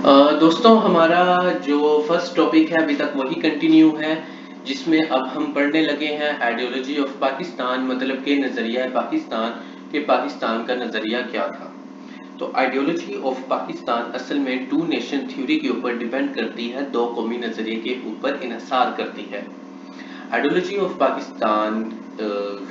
दोस्तों हमारा जो फर्स्ट टॉपिक है अभी तक वही कंटिन्यू है, जिसमें अब हम पढ़ने लगे हैं आइडियोलॉजी ऑफ पाकिस्तान, मतलब के नज़रिया पाकिस्तान का नज़रिया क्या था। तो आइडियोलॉजी ऑफ पाकिस्तान असल में टू नेशन थ्योरी के ऊपर डिपेंड करती है, दो कौमी नज़रिए के ऊपर इन्हिसार करती है। आइडियोलॉजी ऑफ पाकिस्तान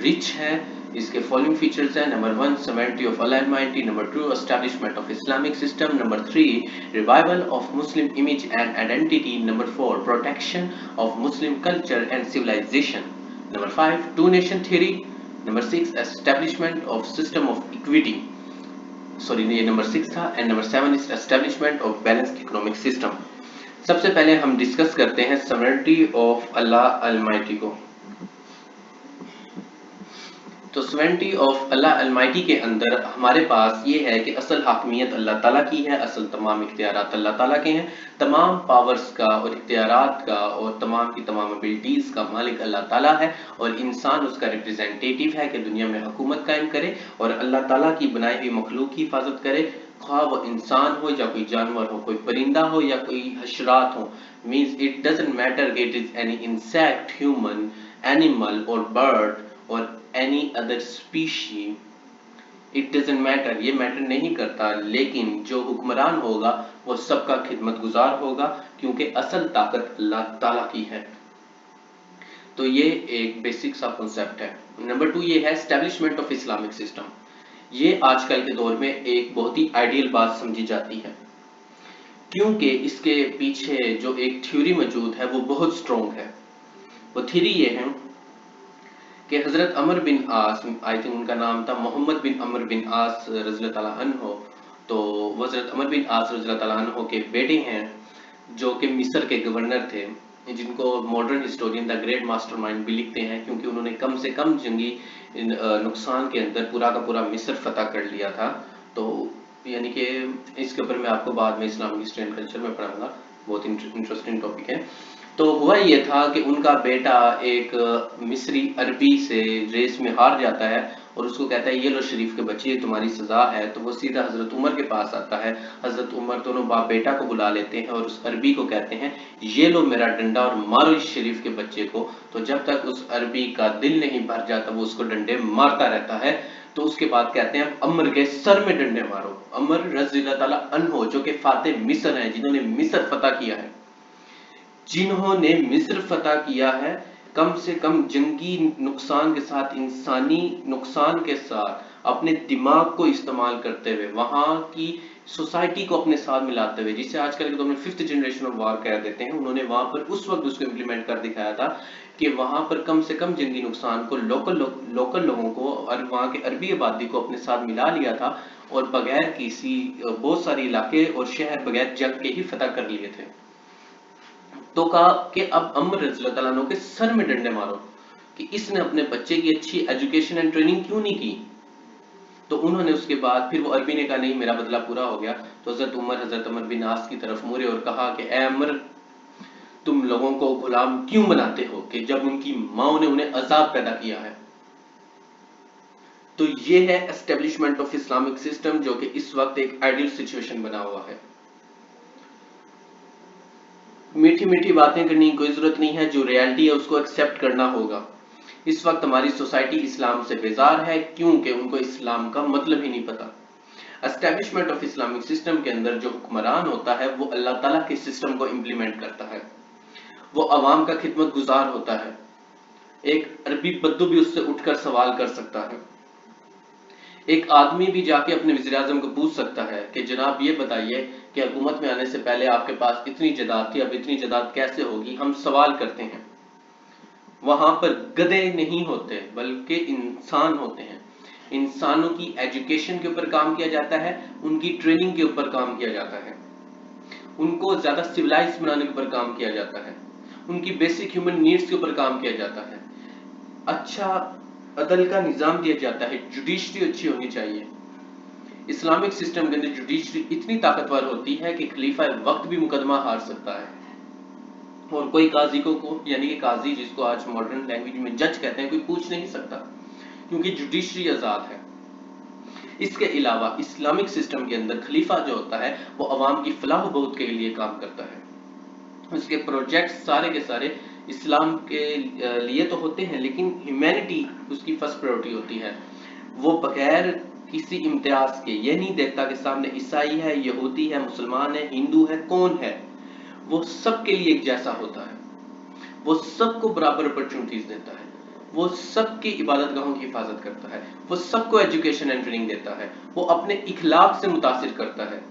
रिच है, इसके फॉलोइंग फीचर्स हैं। Number 1 sovereignty of Allah Almighty, number 2 establishment of Islamic system, number 3 revival of Muslim image and identity, number 4 protection of Muslim culture and civilization, number 5 two nation theory, number 6 establishment of system of equity, ये number 6 था, and number 7 is establishment of balanced economic system। सबसे पहले हम discuss करते हैं sovereignty of Allah Almighty को। तो sovereignty of Allah Almighty के अंदर हमारे पास ये है कि असल हाकमियत अल्लाह ताला की है, असल तमाम इख्तियारात अल्लाह ताला के हैं, तमाम पावर्स का और इख्तियारात का और तमाम की तमाम एबिलिटीज का मालिक अल्लाह ताला है, और इंसान उसका रिप्रेजेंटेटिव है कि दुनिया में हुकूमत कायम करे और अल्लाह ताला की बनाई हुई मखलूक की हिफाजत करे, ख्वाह वो इंसान हो या कोई जानवर हो, कोई परिंदा हो या कोई हशरात हो। Means it doesn't matter it is any insect, human, animal और बर्ड और any other species, it doesn't matter, ये मैटर नहीं करता, लेकिन जो हुक्मरान होगा वो सबका खिदमत गुजार होगा, क्योंकि असल ताकत अल्लाह ताला की है। तो ये एक बेसिक सा कॉन्सेप्ट है। नंबर 2 ये है एस्टेब्लिशमेंट ऑफ इस्लामिक सिस्टम। ये आजकल के दौर में एक बहुत ही आइडियल बात समझी जाती है, क्योंकि इसके पीछे जो एक थ्योरी मौजूद है वो बहुत स्ट्रॉन्ग है। वो थ्योरी ये है कि हजरत अमर बिन आस, आई थिंक उनका नाम था मोहम्मद बिन अमर बिन आस रज़ियल्लाहु ताला अन्हो, तो वो हजरत अमर बिन आस रज़ियल्लाहु ताला अन्हो के बेटे हैं, जो कि मिस्र के गवर्नर थे, जिनको modern historian the great mastermind भी लिखते हैं, क्योंकि उन्होंने कम से कम जंगी नुकसान के अंदर पूरा का पूरा मिस्र फतह कर लिया था। तो यानी कि इसके ऊपर मैं आपको बाद में इस्लामिक हिस्ट्री एंड कल्चर में पढ़ाऊंगा, बहुत इंटरेस्टिंग टॉपिक है। तो हुआ ये था कि उनका बेटा एक मिस्री अरबी से रेस में हार जाता है और उसको कहता है ये लो शरीफ के बच्चे, तुम्हारी सजा है। तो वो सीधा हजरत उमर के पास आता है। हजरत उमर दोनों बाप बेटा को बुला लेते हैं और उस अरबी को कहते हैं ये लो मेरा डंडा और मारो इस शरीफ के बच्चे को। तो जब तक उस अरबी का दिल नहीं भर जाता वो उसको डंडे मारता रहता है। तो उसके बाद कहते हैं अमर के सर में डंडे मारो। अमर रज़ियल्लाहु ताला अन्हो जो कि फाते मिस्र हैं, जिन्होंने मिस्र फतह किया है, जिन्होंने मिस्र फतह किया है, कम से कम जंगी नुकसान के साथ, इंसानी नुकसान के साथ, अपने दिमाग को इस्तेमाल करते हुए, वहां की सोसाइटी को अपने साथ मिलाते हुए, जिसे आजकल के दौर में 5th जनरेशन ऑफ वार कह देते हैं, उन्होंने वहां पर उस वक्त उसको इम्प्लीमेंट कर दिखाया था कि वहां पर कम से कम जंगी नुकसान को, लोकल लोगों को और वहां के अरबी आबादी को अपने साथ मिला लिया था, और बगैर किसी, बहुत सारे इलाके और शहर बगैर जंग के ही फतह कर लिए थे। तो कहा कि अब अमर रज़ियल्लाहु ताला अन्हु के सर में डंडे मारो कि इसने अपने बच्चे की अच्छी एजुकेशन एंड ट्रेनिंग क्यों नहीं की। तो उन्होंने उसके बाद फिर वो अरबी ने कहा नहीं मेरा बदला पूरा हो गया। तो हजरत अमर बिन आस की तरफ मुड़े और कहा कि ए अमर, तुम लोगों को गुलाम क्यों बनाते हो कि जब उनकी माओ ने उन्हें आजाद पैदा किया है। तो ये है एस्टेब्लिशमेंट ऑफ इस्लामिक सिस्टम, जो कि इस वक्त एक आइडियल सिचुएशन बना हुआ है। मीठी मीठी बातें करने की कोई जरूरत नहीं है, जो रियलिटी है उसको एक्सेप्ट करना होगा। इस वक्त हमारी सोसाइटी इस्लाम से बेजार है, क्योंकि उनको इस्लाम का मतलब ही नहीं पता। एस्टेब्लिशमेंट ऑफ इस्लामिक सिस्टम के अंदर जो हुक्मरान होता है वो अल्लाह ताला के सिस्टम को इंप्लीमेंट करता है, वो अवाम का खिदमत गुजार होता है। एक अरबी बद्दू भी उससे उठकर सवाल कर सकता है, एक आदमी भी जाके अपने वज़ीर आज़म को पूछ सकता है कि जनाब ये बताइए कि हुकूमत में आने से पहले आपके पास इतनी जायदाद थी, अब इतनी जायदाद कैसे होगी। हम सवाल करते हैं। वहां पर गधे नहीं होते बल्कि इंसान होते हैं। इंसानों की एजुकेशन के ऊपर काम किया जाता है, उनकी ट्रेनिंग के ऊपर काम किया जाता है, उनको ज्यादा सिविलाइज बनाने के ऊपर काम किया जाता है, उनकी बेसिक ह्यूमन नीड्स के ऊपर काम किया जाता है, अच्छा अदल का निजाम दिया जाता है, जुडिशरी अच्छी होनी चाहिए। इस्लामिक सिस्टम के अंदर जुडिशरी इतनी ताकतवर होती है कि खलीफा वक्त भी मुकदमा हार सकता है, और कोई काजी को यानी कि काजी जिसको आज मॉडर्न लैंग्वेज में जज कहते हैं, कोई पूछ नहीं सकता, क्योंकि जुडिशरी आजाद है। इसके अलावा इस्लामिक सिस्टम के अंदर खलीफा जो होता है वो अवाम की फलाह बहबूद के लिए काम करता है। उसके प्रोजेक्ट सारे के सारे इस्लाम के लिए तो होते हैं, लेकिन ह्यूमैनिटी उसकी फर्स्ट प्रायोरिटी होती है। वो बगैर किसी इम्तियाज के ये नहीं देखता कि सामने ईसाई है, यहूदी है, मुसलमान है, हिंदू है, कौन है, वो सबके लिए एक जैसा होता है। वो सबको बराबर अपॉर्चुनिटीज देता है, वो सबकी इबादत गाहों की हिफाजत करता है, वो सबको एजुकेशन एंड ट्रेनिंग देता है, वो अपने इखलाक से मुतासिर करता है।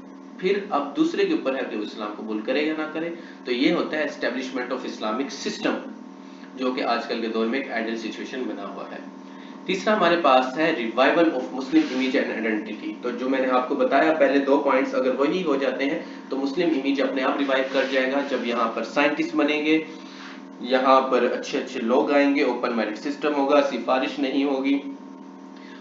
फिर अब दूसरे के ऊपर है कि वो इस्लाम कबूल करे या ना करे। तो ये होता है एस्टेब्लिशमेंट ऑफ इस्लामिक सिस्टम, जो कि आजकल के दौर में एक आइडियल सिचुएशन बना हुआ है। तीसरा हमारे पास है revival of Muslim image and identity. तो जो मैंने आपको बताया पहले 2 पॉइंट्स अगर वही हो जाते हैं तो मुस्लिम इमेज अपने आप रिवाइव कर जाएगा। जब यहाँ पर साइंटिस्ट बनेंगे, यहाँ पर अच्छे अच्छे लोग आएंगे, ओपन मेरिट सिस्टम होगा, सिफारिश नहीं होगी,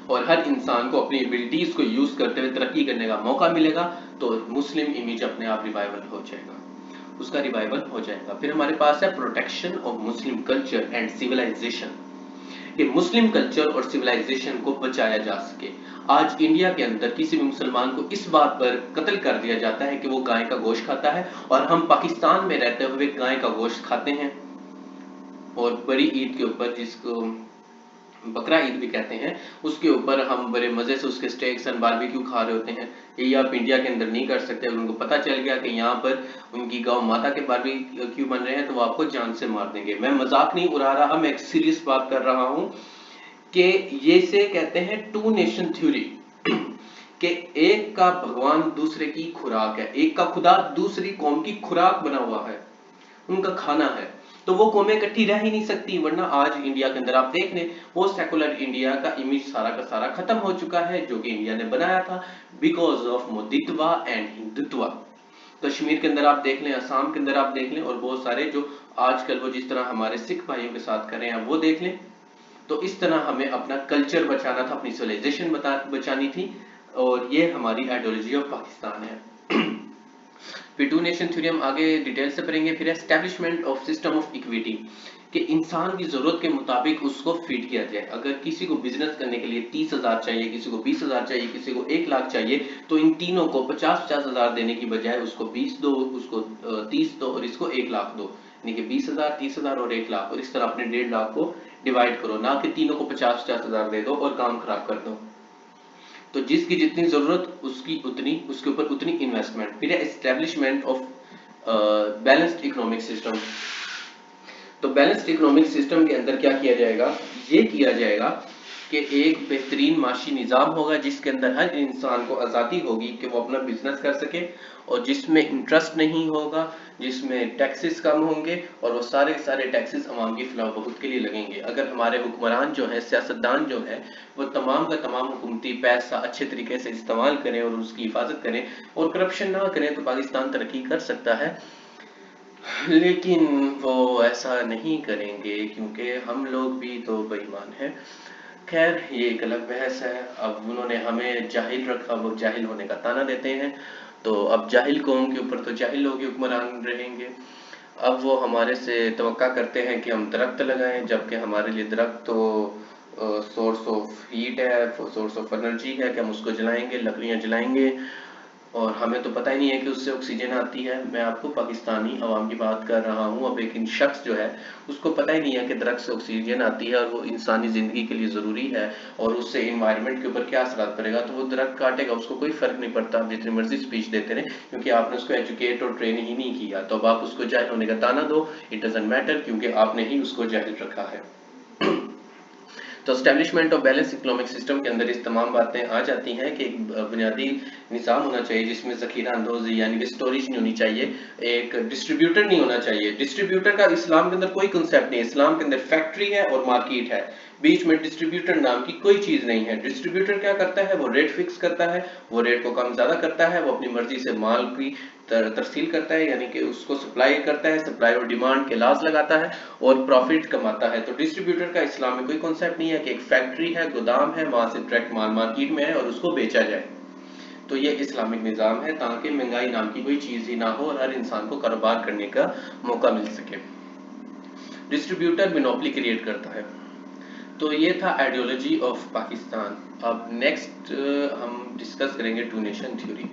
और हर इंसान को अपनी एबिलिटीज को यूज करते हुए तरक्की करने का मौका मिलेगा, तो मुस्लिम इमेज अपने आप रिवाइवल हो जाएगा, उसका रिवाइवल हो जाएगा। फिर हमारे पास है protection of Muslim culture and civilisation, कि मुस्लिम कल्चर और सिविलाइजेशन को बचाया जा सके। आज इंडिया के अंदर किसी भी मुसलमान को इस बात पर कत्ल कर दिया जाता है कि वो गाय का गोश्त खाता है, और हम पाकिस्तान में रहते हुए गाय का गोश्त खाते हैं। और बड़ी ईद के ऊपर, जिसको बकरा ईद भी कहते हैं, उसके ऊपर हम बड़े मजे से उसके स्टेक्स एंड बारबेक्यू खा रहे होते हैं। ये आप इंडिया के अंदर नहीं कर सकते। अगर उनको पता चल गया कि यहाँ पर उनकी गौ माता के बारबेक्यू बन रहे हैं तो वो आपको जान से मार देंगे। मैं मजाक नहीं उड़ा रहा, मैं एक सीरियस बात कर रहा हूँ कि ये से कहते हैं 2 नेशन थ्योरी, कि एक का भगवान दूसरे की खुराक है, एक का खुदा दूसरी कौम की खुराक बना हुआ है, उनका खाना है। तो वो कौमें इकट्ठी रह ही नहीं सकती। वरना आज इंडिया के अंदर आप देख लें, वो सेकुलर इंडिया का इमेज सारा का सारा खत्म हो चुका है, जो कि इंडिया ने बनाया था because of Moditva and Hindutva. Kashmir के अंदर आप देख लें, असम के अंदर आप देख लें, और बहुत सारे जो आजकल वो जिस तरह हमारे सिख भाइयों के साथ कर रहे हैं वो देख लें। तो इस तरह हमें अपना कल्चर बचाना था, अपनी सिविलाइजेशन बचानी थी, और ये हमारी आइडियोलॉजी ऑफ पाकिस्तान है। फिर 2 नेशन थ्योरी हम आगे डिटेल से पढ़ेंगे। फिर establishment of system of equity, कि इंसान की जरूरत के मुताबिक उसको फीड किया जाए। अगर किसी को बिजनेस करने के लिए 30,000 चाहिए, किसी को 20,000 चाहिए, किसी को 1 लाख चाहिए, तो इन तीनों को 50-50 हजार देने की बजाय उसको 20 दो, उसको 30 दो, और इसको 1 लाख दो। यानी कि 20,000, 30,000 और 1 लाख, और इस तरह अपने 1.5 लाख को डिवाइड करो, ना कि तीनों को 50-50 हजार दे दो और काम खराब कर दो। तो जिसकी जितनी जरूरत उसकी उतनी, उसके ऊपर उतनी इन्वेस्टमेंट। फिर establishment of balanced economic system. तो बैलेंस्ड इकोनॉमिक सिस्टम के अंदर क्या किया जाएगा, ये किया जाएगा कि एक बेहतरीन माशी निज़ाम होगा जिसके अंदर हर इंसान को आज़ादी होगी कि वो अपना बिजनेस कर सके, और जिसमें इंटरेस्ट नहीं होगा, जिसमें टैक्सेस कम होंगे, और वो सारे सारे टैक्सेस अवाम की फलाह बहबूद के लिए लगेंगे। अगर हमारे हुक्मरान जो है, सियासतदान जो है, वो तमाम का तमाम हुकूमती पैसा अच्छे तरीके से इस्तेमाल करें और उसकी हिफाजत करें और करप्शन ना करें, तो पाकिस्तान तरक्की कर सकता है। लेकिन वो ऐसा नहीं करेंगे क्योंकि हम लोग भी तो बेईमान हैं। खैर, ये एक अलग बहस है। अब उन्होंने हमें जाहिल रखा, वो जाहिल होने का ताना देते हैं, तो अब जाहिल कौम के ऊपर तो जाहिल लोग ही हुक्मरान रहेंगे। अब वो हमारे से तवक्का करते हैं कि हम दरख्त लगाएं, जबकि हमारे लिए दरख्त तो सोर्स ऑफ हीट है, सोर्स ऑफ एनर्जी है कि हम उसको जलाएंगे, लकड़ियां जलाएंगे, और हमें तो पता ही नहीं है कि उससे ऑक्सीजन आती है। मैं आपको पाकिस्तानी अवाम की बात कर रहा हूँ। अब एक शख्स जो है उसको पता ही नहीं है कि दरख्त से ऑक्सीजन आती है और वो इंसानी ज़िंदगी के लिए ज़रूरी है, और उससे इन्वायरमेंट के ऊपर क्या असर पड़ेगा, तो वो दरख्त काटेगा, उसको कोई फ़र्क नहीं पड़ता, आप जितनी मर्जी स्पीच देते रहे, क्योंकि आपने उसको एजुकेट और ट्रेन ही नहीं किया। तो अब आप उसको जाहिल होने का ताना दो, इट डजंट मैटर, क्योंकि आपने ही उसको जाहिल रखा है। तो establishment of balance economic system के अंदर इस तमाम बातें आ जाती हैं कि एक बुनियादी निज़ाम होना चाहिए जिसमें ज़खीरा अंदोज़ी यानी कि स्टोरेज नहीं होनी चाहिए, एक डिस्ट्रीब्यूटर नहीं होना चाहिए। डिस्ट्रीब्यूटर का इस्लाम के अंदर कोई कंसेप्ट नहीं है। इस्लाम के अंदर फैक्ट्री है और मार्केट है, बीच में डिस्ट्रीब्यूटर नाम की कोई चीज़ नहीं है। डिस्ट्रीब्यूटर क्या करता है, वो रेट फिक्स करता है, वो रेट को कम ज़्यादा करता है, वो अपनी मर्जी से माल की तरसील करता है, यानी कि उसको सप्लाई करता है, सप्लाई और डिमांड के लाज लगाता है और प्रॉफिट कमाता है। तो डिस्ट्रीब्यूटर का इस्लाम में कोई कॉन्सेप्ट नहीं है कि एक फैक्ट्री है, गोदाम है, वहां से डायरेक्ट माल मार्केट में है और उसको बेचा जाए। तो ये इस्लामिक निज़ाम है ताकि महंगाई नाम की कोई चीज़ ही ना हो और हर इंसान को कारोबार करने का मौका मिल सके। डिस्ट्रीब्यूटर मोनोपोली क्रिएट करता है। تو یہ تھا آئیڈیولوجی آف پاکستان. اب نیکسٹ ہم ڈسکس کریں گے ٹو نیشن تھیوری.